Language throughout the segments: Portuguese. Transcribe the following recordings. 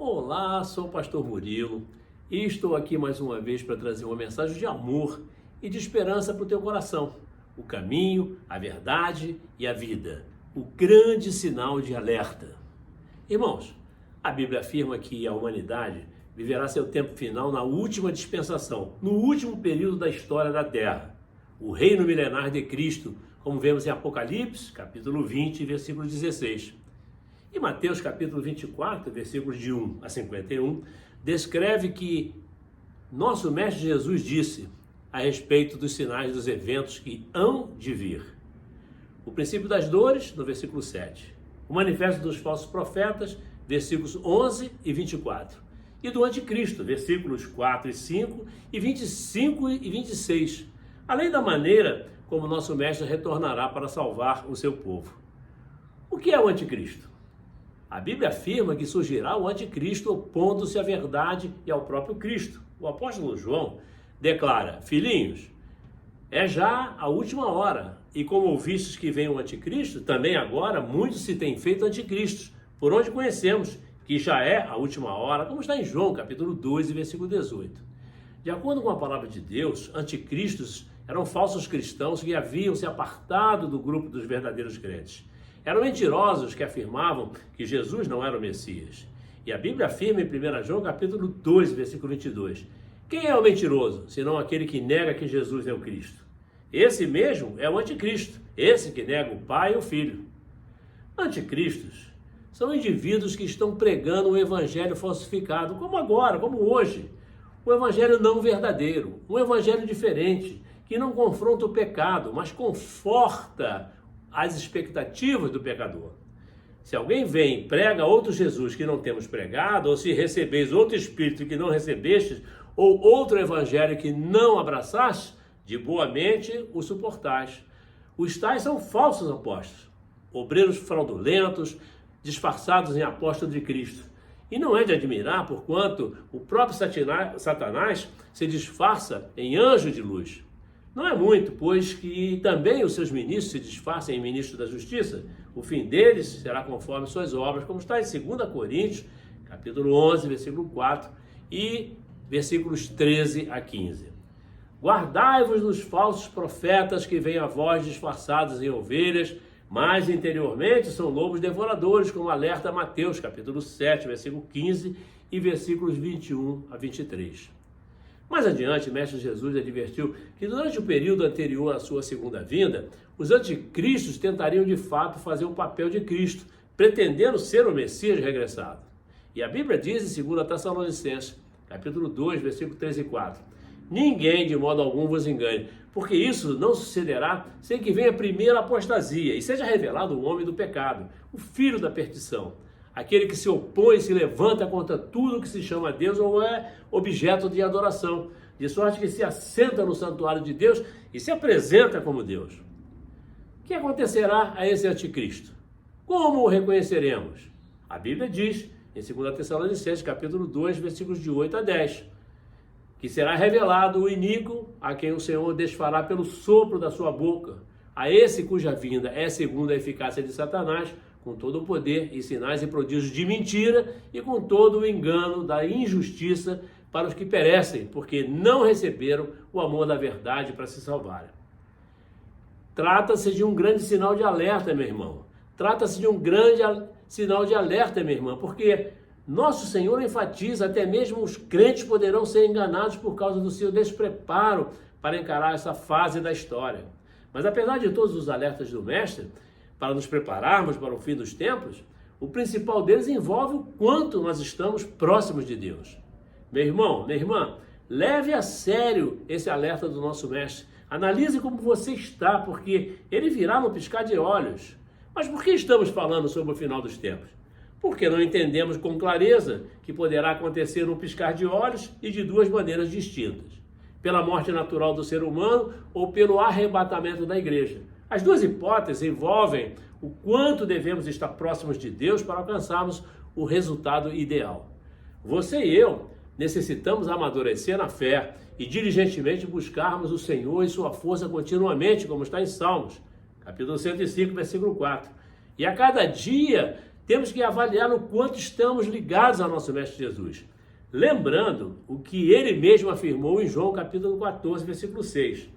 Olá, sou o pastor Murilo e estou aqui mais uma vez para trazer uma mensagem de amor e de esperança para o teu coração. O caminho, a verdade e a vida. O grande sinal de alerta. Irmãos, a Bíblia afirma que a humanidade viverá seu tempo final na última dispensação, no último período da história da Terra. O reino milenar de Cristo, como vemos em Apocalipse, capítulo 20, versículo 16. E Mateus capítulo 24, versículos de 1 a 51, descreve que nosso Mestre Jesus disse a respeito dos sinais dos eventos que hão de vir. O princípio das dores, no versículo 7. O manifesto dos falsos profetas, versículos 11 e 24. E do anticristo, versículos 4 e 5 e 25 e 26. Além da maneira como nosso Mestre retornará para salvar o seu povo. O que é o anticristo? A Bíblia afirma que surgirá o anticristo opondo-se à verdade e ao próprio Cristo. O apóstolo João declara: filhinhos, é já a última hora, e como ouvistes que vem o anticristo, também agora muitos se têm feito anticristos, por onde conhecemos que já é a última hora, como está em João capítulo 2, versículo 18. De acordo com a palavra de Deus, anticristos eram falsos cristãos que haviam se apartado do grupo dos verdadeiros crentes. Eram mentirosos que afirmavam que Jesus não era o Messias. E a Bíblia afirma em 1 João capítulo 2, versículo 22. Quem é o mentiroso, senão aquele que nega que Jesus é o Cristo? Esse mesmo é o anticristo, esse que nega o Pai e o Filho. Anticristos são indivíduos que estão pregando um evangelho falsificado, como agora, como hoje. Um evangelho não verdadeiro, um evangelho diferente, que não confronta o pecado, mas conforta as expectativas do pecador. Se alguém vem e prega outro Jesus que não temos pregado, ou se recebeis outro Espírito que não recebestes, ou outro Evangelho que não abraçastes, de boa mente o suportais. Os tais são falsos apóstolos, obreiros fraudulentos, disfarçados em apóstolos de Cristo. E não é de admirar, porquanto o próprio Satanás se disfarça em anjo de luz. Não é muito, pois que também os seus ministros se disfarçam em ministros da justiça. O fim deles será conforme suas obras, como está em 2 Coríntios, capítulo 11, versículo 4 e versículos 13 a 15. Guardai-vos dos falsos profetas que vêm a vós disfarçados em ovelhas, mas interiormente são lobos devoradores, como alerta Mateus, capítulo 7, versículo 15 e versículos 21 a 23. Mais adiante, o Mestre Jesus advertiu que durante o período anterior à sua segunda vinda, os anticristos tentariam de fato fazer o papel de Cristo, pretendendo ser o Messias regressado. E a Bíblia diz em 2 Tessalonicenses, capítulo 2, versículo 3 e 4, ninguém de modo algum vos engane, porque isso não sucederá sem que venha a primeira apostasia e seja revelado o homem do pecado, o filho da perdição, aquele que se opõe e se levanta contra tudo que se chama Deus ou é objeto de adoração, de sorte que se assenta no santuário de Deus e se apresenta como Deus. O que acontecerá a esse anticristo? Como o reconheceremos? A Bíblia diz, em 2 Tessalonicenses, capítulo 2, versículos de 8 a 10, que será revelado o iníquo a quem o Senhor desfará pelo sopro da sua boca, a esse cuja vinda é segundo a eficácia de Satanás, com todo o poder e sinais e prodígios de mentira e com todo o engano da injustiça para os que perecem, porque não receberam o amor da verdade para se salvarem. Trata-se de um grande sinal de alerta, meu irmão. Trata-se de um grande sinal de alerta, minha irmã, porque nosso Senhor enfatiza, até mesmo os crentes poderão ser enganados por causa do seu despreparo para encarar essa fase da história. Mas apesar de todos os alertas do Mestre, para nos prepararmos para o fim dos tempos, o principal deles envolve o quanto nós estamos próximos de Deus. Meu irmão, minha irmã, leve a sério esse alerta do nosso Mestre. Analise como você está, porque ele virá no piscar de olhos. Mas por que estamos falando sobre o final dos tempos? Porque não entendemos com clareza que poderá acontecer no piscar de olhos e de duas maneiras distintas. Pela morte natural do ser humano ou pelo arrebatamento da igreja. As duas hipóteses envolvem o quanto devemos estar próximos de Deus para alcançarmos o resultado ideal. Você e eu necessitamos amadurecer na fé e diligentemente buscarmos o Senhor e sua força continuamente, como está em Salmos, capítulo 105, versículo 4. E a cada dia temos que avaliar o quanto estamos ligados ao nosso Mestre Jesus. Lembrando o que ele mesmo afirmou em João capítulo 14, versículo 6.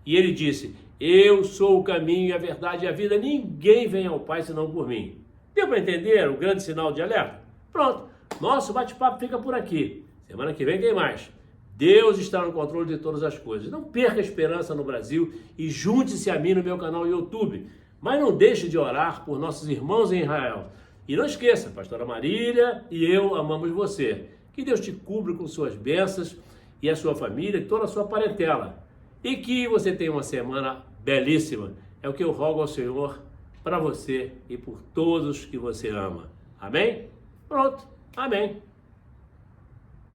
E ele disse: eu sou o caminho, a verdade e a vida, ninguém vem ao Pai senão por mim. Deu para entender o grande sinal de alerta? Pronto, nosso bate-papo fica por aqui. Semana que vem tem mais. Deus está no controle de todas as coisas. Não perca a esperança no Brasil e junte-se a mim no meu canal YouTube. Mas não deixe de orar por nossos irmãos em Israel. E não esqueça, pastora Marília e eu amamos você. Que Deus te cubra com suas bênçãos e a sua família e toda a sua parentela. E que você tenha uma semana belíssima. É o que eu rogo ao Senhor para você e por todos que você ama. Amém? Pronto. Amém.